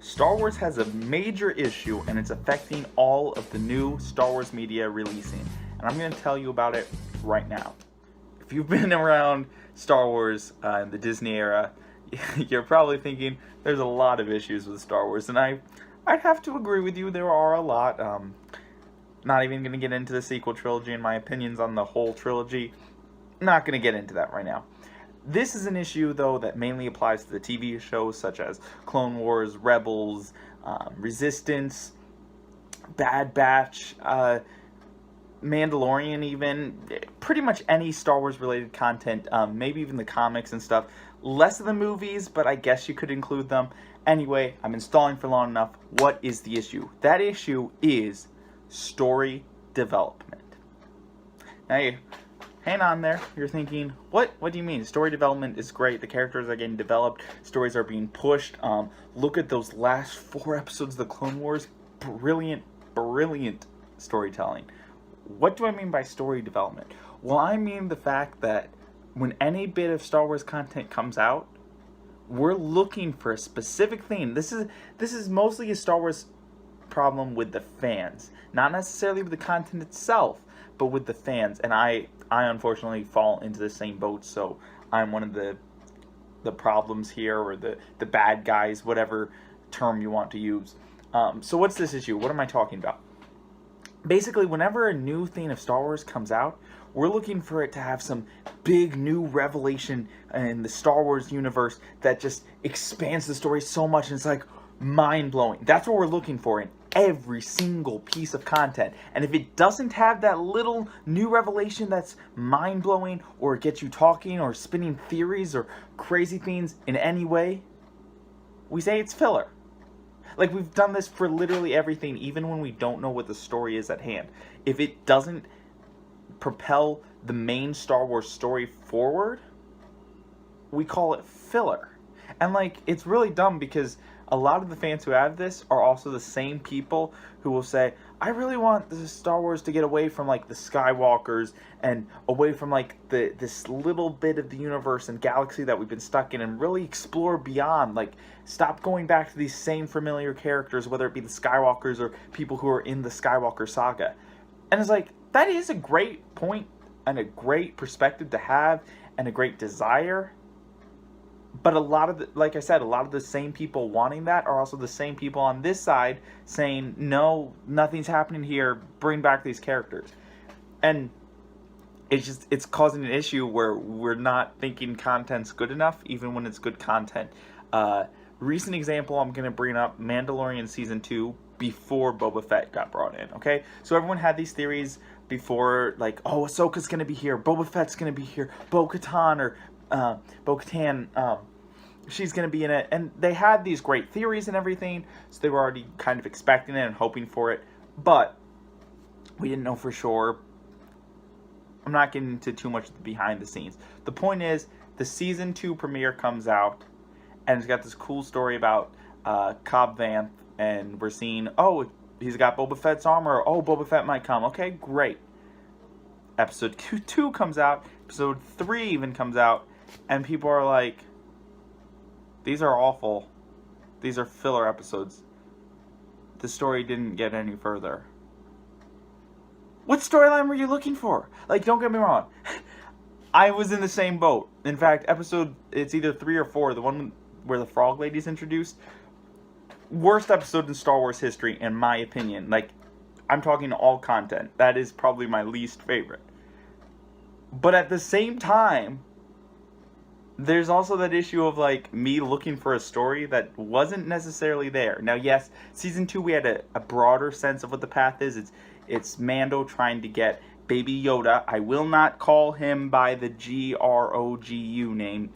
Star Wars has a major issue and it's affecting all of the new Star Wars media releasing. And I'm going to tell you about it right now. If you've been around Star Wars in the Disney era, you're probably thinking there's a lot of issues with Star Wars. And I'd have to agree with you, there are a lot. Not even going to get into the sequel trilogy and my opinions on the whole trilogy. Not going to get into that right now. This is an issue, though, that mainly applies to the TV shows such as Clone Wars, Rebels, Resistance, Bad Batch, Mandalorian even. Pretty much any Star Wars related content, maybe even the comics and stuff. Less of the movies, but I guess you could include them. Anyway, I'm installing for long enough. What is the issue? That issue is story development. Now, hang on there. You're thinking, what do you mean? Story development is great. The characters are getting developed. Stories are being pushed. Look at those last 4 episodes of the Clone Wars. Brilliant storytelling. What do I mean by story development? Well, I mean the fact that when any bit of Star Wars content comes out, we're looking for a specific thing. This is mostly a Star Wars problem with the fans. Not necessarily with the content itself, but with the fans. And I unfortunately fall into the same boat, so I'm one of the problems here, or the bad guys, whatever term you want to use. So what's this issue? What am I talking about? Basically, whenever a new thing of Star Wars comes out, we're looking for it to have some big new revelation in the Star Wars universe that just expands the story so much, and it's like mind-blowing. That's what we're looking for in every single piece of content. And if it doesn't have that little new revelation that's mind-blowing, or gets you talking, or spinning theories, or crazy things in any way, we say it's filler. Like, we've done this for literally everything, even when we don't know what the story is at hand. If it doesn't propel the main Star Wars story forward, we call it filler. And, like, it's really dumb because a lot of the fans who have this are also the same people who will say, I really want the Star Wars to get away from, like, the Skywalkers and away from, like, this little bit of the universe and galaxy that we've been stuck in, and really explore beyond. Like, stop going back to these same familiar characters, whether it be the Skywalkers or people who are in the Skywalker saga. And it's like, that is a great point and a great perspective to have and a great desire. But a lot of like I said, a lot of the same people wanting that are also the same people on this side saying, no, nothing's happening here, bring back these characters. And it's causing an issue where we're not thinking content's good enough, even when it's good content. Recent example I'm going to bring up, Mandalorian Season 2, before Boba Fett got brought in, okay? So everyone had these theories before, like, oh, Ahsoka's going to be here, Boba Fett's going to be here, Bo-Katan, or Bo-Katan, she's going to be in it. And they had these great theories and everything, so they were already kind of expecting it and hoping for it. But we didn't know for sure. I'm not getting into too much of the behind the scenes. The point is, the Season 2 premiere comes out, and it's got this cool story about Cobb Vanth, and we're seeing, oh, he's got Boba Fett's armor. Oh, Boba Fett might come. Okay, great. Episode 2 comes out. Episode 3 even comes out. And people are like, these are awful. These are filler episodes. The story didn't get any further. What storyline were you looking for? Like, don't get me wrong. I was in the same boat. In fact, it's either 3 or 4, the one where the Frog Lady's introduced. Worst episode in Star Wars history, in my opinion. Like, I'm talking all content. That is probably my least favorite. But at the same time, there's also that issue of, like, me looking for a story that wasn't necessarily there. Now, yes, Season 2, we had a broader sense of what the path is. It's Mando trying to get Baby Yoda. I will not call him by the Grogu name.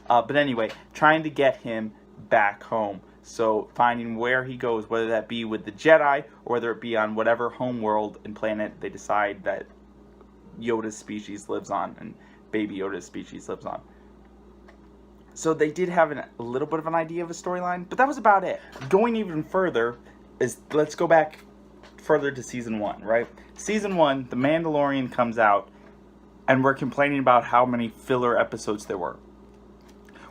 But anyway, trying to get him back home. So finding where he goes, whether that be with the Jedi, or whether it be on whatever homeworld and planet they decide that Yoda's species lives on, and Baby Yoda's species lives on. So they did have a little bit of an idea of a storyline, but that was about it. Going even further, let's go back further to Season 1, right? Season 1, The Mandalorian comes out, and we're complaining about how many filler episodes there were.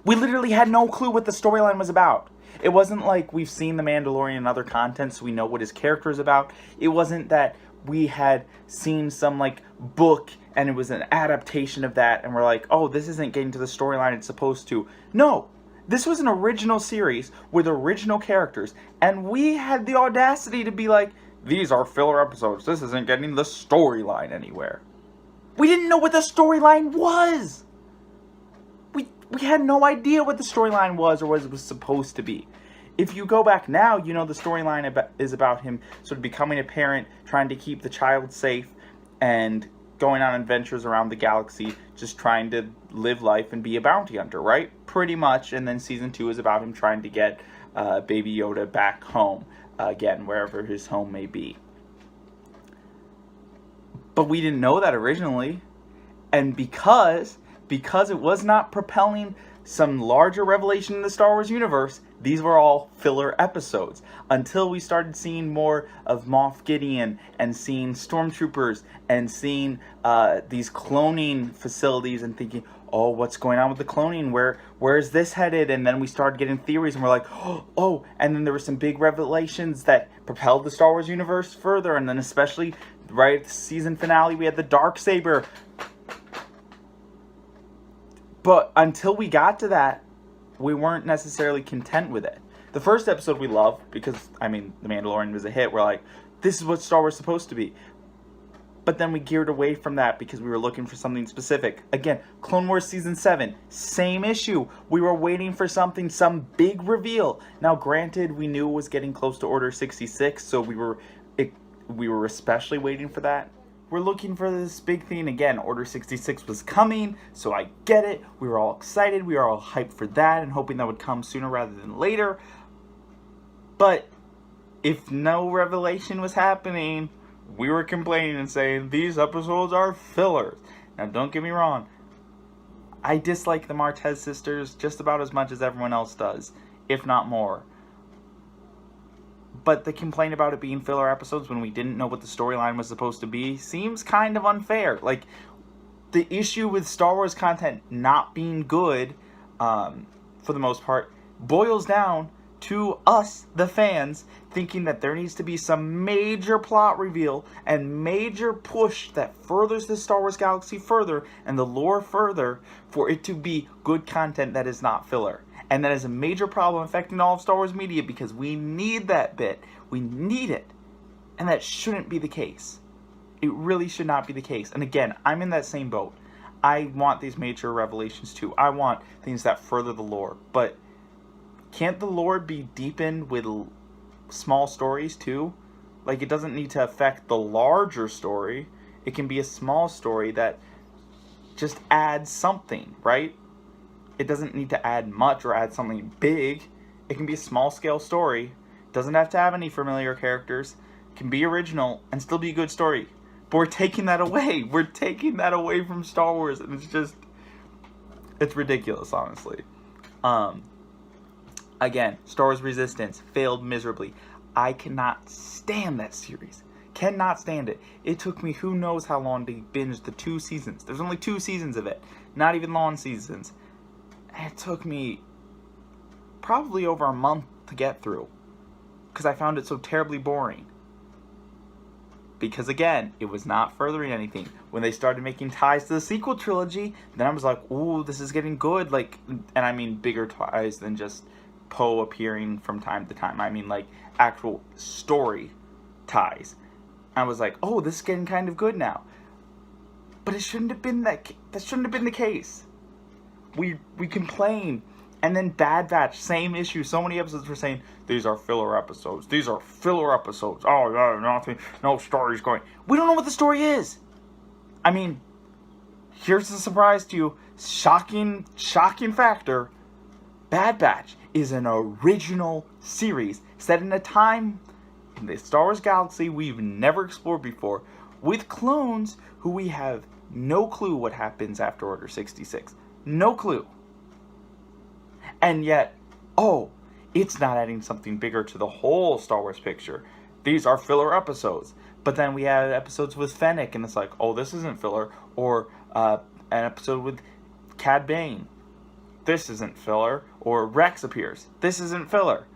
We literally had no clue what the storyline was about. It wasn't like we've seen The Mandalorian and other content, so we know what his character is about. It wasn't that we had seen some, like, book and it was an adaptation of that, and we're like, oh, this isn't getting to the storyline it's supposed to. No! This was an original series with original characters, and we had the audacity to be like, these are filler episodes. This isn't getting the storyline anywhere. We didn't know what the storyline was! We had no idea what the storyline was or what it was supposed to be. If you go back now, you know the storyline is about him sort of becoming a parent, trying to keep the child safe, and going on adventures around the galaxy, just trying to live life and be a bounty hunter, right? Pretty much. And then season 2 is about him trying to get Baby Yoda back home, again, wherever his home may be. But we didn't know that originally. And because it was not propelling some larger revelation in the Star Wars universe, these were all filler episodes. Until we started seeing more of Moff Gideon, and seeing stormtroopers, and seeing these cloning facilities, and thinking, oh, what's going on with the cloning? Where is this headed? And then we started getting theories, and we're like, oh, and then there were some big revelations that propelled the Star Wars universe further, and then especially right at the season finale, we had the Darksaber. But until we got to that, we weren't necessarily content with it. The first episode we loved because, I mean, The Mandalorian was a hit. We're like, this is what Star Wars is supposed to be. But then we geared away from that because we were looking for something specific. Again, Clone Wars Season 7, same issue. We were waiting for something, some big reveal. Now, granted, we knew it was getting close to Order 66, so we were especially waiting for that. We're looking for this big thing again. Order 66 was coming, so I get it. We were all excited. We were all hyped for that and hoping that would come sooner rather than later. But if no revelation was happening, we were complaining and saying, these episodes are fillers. Now, don't get me wrong. I dislike the Martez sisters just about as much as everyone else does, if not more. But the complaint about it being filler episodes when we didn't know what the storyline was supposed to be seems kind of unfair. Like, the issue with Star Wars content not being good, for the most part, boils down to us, the fans, thinking that there needs to be some major plot reveal and major push that furthers the Star Wars galaxy further and the lore further for it to be good content that is not filler. And that is a major problem affecting all of Star Wars media because we need that bit. We need it. And that shouldn't be the case. It really should not be the case. And again, I'm in that same boat. I want these major revelations too. I want things that further the lore. But can't the lore be deepened with small stories too? Like, it doesn't need to affect the larger story. It can be a small story that just adds something, right? It doesn't need to add much or add something big. It can be a small-scale story. It doesn't have to have any familiar characters. It can be original and still be a good story. But we're taking that away. We're taking that away from Star Wars, and it's ridiculous, honestly. Again, Star Wars Resistance failed miserably. I cannot stand that series. Cannot stand it. It took me who knows how long to binge the 2 seasons. There's only 2 seasons of it. Not even long seasons. It took me probably over a month to get through because I found it so terribly boring. Because again, it was not furthering anything. When they started making ties to the sequel trilogy, then I was like, ooh, this is getting good. Like, and I mean bigger ties than just Poe appearing from time to time. I mean like actual story ties. I was like, oh, this is getting kind of good now. But it shouldn't have been that shouldn't have been the case. We complain, and then Bad Batch, same issue. So many episodes were saying, these are filler episodes. These are filler episodes. Oh, no, nothing, no story's going. We don't know what the story is. I mean, here's the surprise to you. Shocking factor. Bad Batch is an original series set in a time in the Star Wars galaxy we've never explored before, with clones who we have no clue what happens after Order 66. No clue. And yet, oh, it's not adding something bigger to the whole Star Wars picture. These are filler episodes. But then we had episodes with Fennec, and it's like, oh, this isn't filler. Or an episode with Cad Bane. this isn't filler. Or Rex appears, this isn't filler.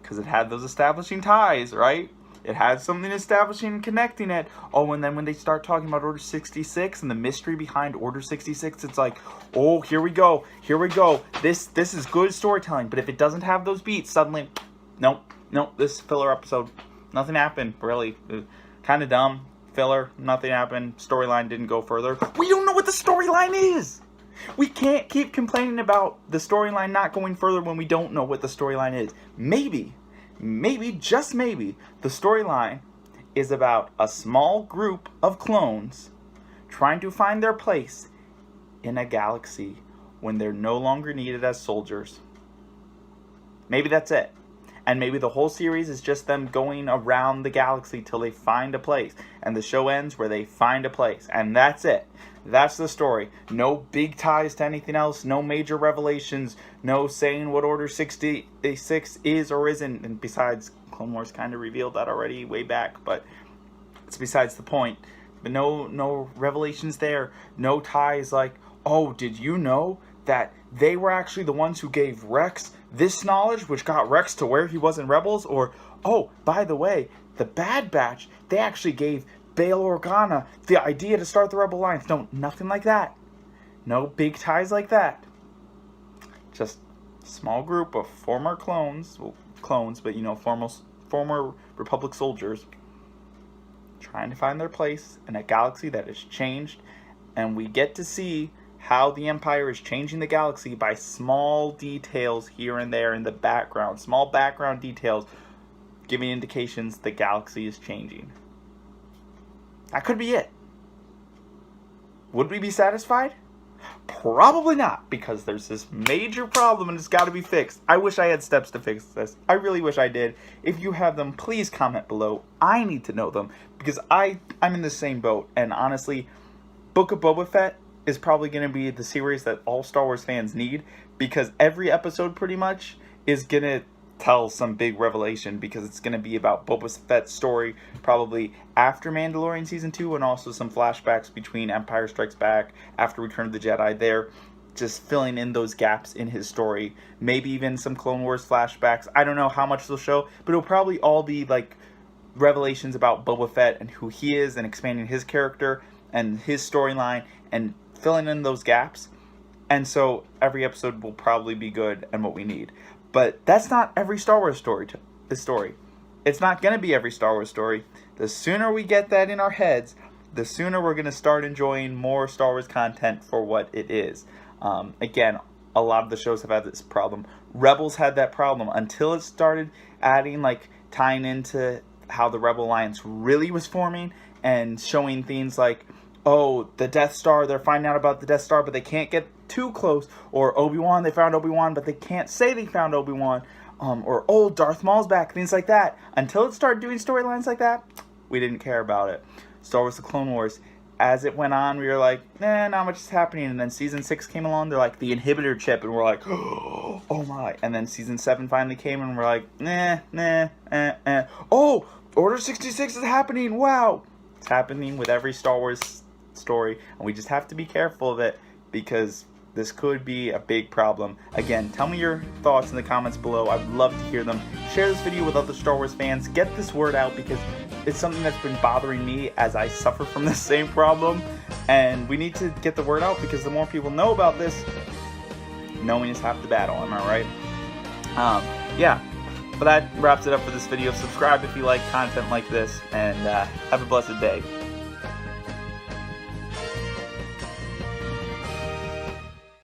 Because it had those establishing ties, right? It had something establishing and connecting it. Oh, and then when they start talking about Order 66 and the mystery behind Order 66, it's like, oh, here we go. Here we go. This is good storytelling. But if it doesn't have those beats, suddenly, nope, this filler episode. Nothing happened, really. Kind of dumb. Filler, nothing happened. Storyline didn't go further. We don't know what the storyline is. We can't keep complaining about the storyline not going further when we don't know what the storyline is. Maybe, just maybe, the storyline is about a small group of clones trying to find their place in a galaxy when they're no longer needed as soldiers. Maybe that's it. And maybe the whole series is just them going around the galaxy till they find a place. And the show ends where they find a place. And that's it. That's the story. No big ties to anything else. No major revelations. No saying what Order 66 is or isn't. And besides, Clone Wars kind of revealed that already way back. But it's besides the point. But no revelations there. No ties like, oh, did you know that they were actually the ones who gave Rex this knowledge, which got Rex to where he was in Rebels? Or, oh, by the way, the Bad Batch, they actually gave Bail Organa the idea to start the Rebel Alliance. No, nothing like that. No big ties like that. Just a small group of former clones, well, clones, but former Republic soldiers trying to find their place in a galaxy that has changed, and we get to see how the Empire is changing the galaxy by small details here and there in the background. Small background details giving indications the galaxy is changing. That could be it. Would we be satisfied? Probably not, because there's this major problem and it's got to be fixed. I wish I had steps to fix this. I really wish I did. If you have them, please comment below. I need to know them, because I'm in the same boat. And honestly, Book of Boba Fett is probably going to be the series that all Star Wars fans need, because every episode pretty much is going to tell some big revelation, because it's going to be about Boba Fett's story probably after Mandalorian Season 2, and also some flashbacks between Empire Strikes Back, after Return of the Jedi. They're just filling in those gaps in his story. Maybe even some Clone Wars flashbacks. I don't know how much they'll show, but it'll probably all be like revelations about Boba Fett and who he is, and expanding his character and his storyline and filling in those gaps. And so every episode will probably be good and what we need. But that's not every Star Wars story. It's not going to be every Star Wars story. The sooner we get that in our heads, the sooner we're going to start enjoying more Star Wars content for what it is. Again, a lot of the shows have had this problem. Rebels had that problem until it started adding, like, tying into how the Rebel Alliance really was forming, and showing things like, oh, the Death Star, they're finding out about the Death Star, but they can't get too close. Or Obi-Wan, they found Obi-Wan, but they can't say they found Obi-Wan. Or, oh, Darth Maul's back, things like that. Until it started doing storylines like that, we didn't care about it. Star Wars The Clone Wars, as it went on, we were like, nah, not much is happening. And then Season 6 came along, they're like, the inhibitor chip, and we're like, oh my. And then Season 7 finally came, and we're like, oh, Order 66 is happening, wow. It's happening with every Star Wars story, and we just have to be careful of it, because this could be a big problem. Again, tell me your thoughts in the comments below. I'd love to hear them. Share this video with other Star Wars fans. Get this word out, because it's something that's been bothering me as I suffer from the same problem, and we need to get the word out, because the more people know about this, knowing is half the battle. Am I right? Yeah, but that wraps it up for this video. Subscribe if you like content like this, and have a blessed day.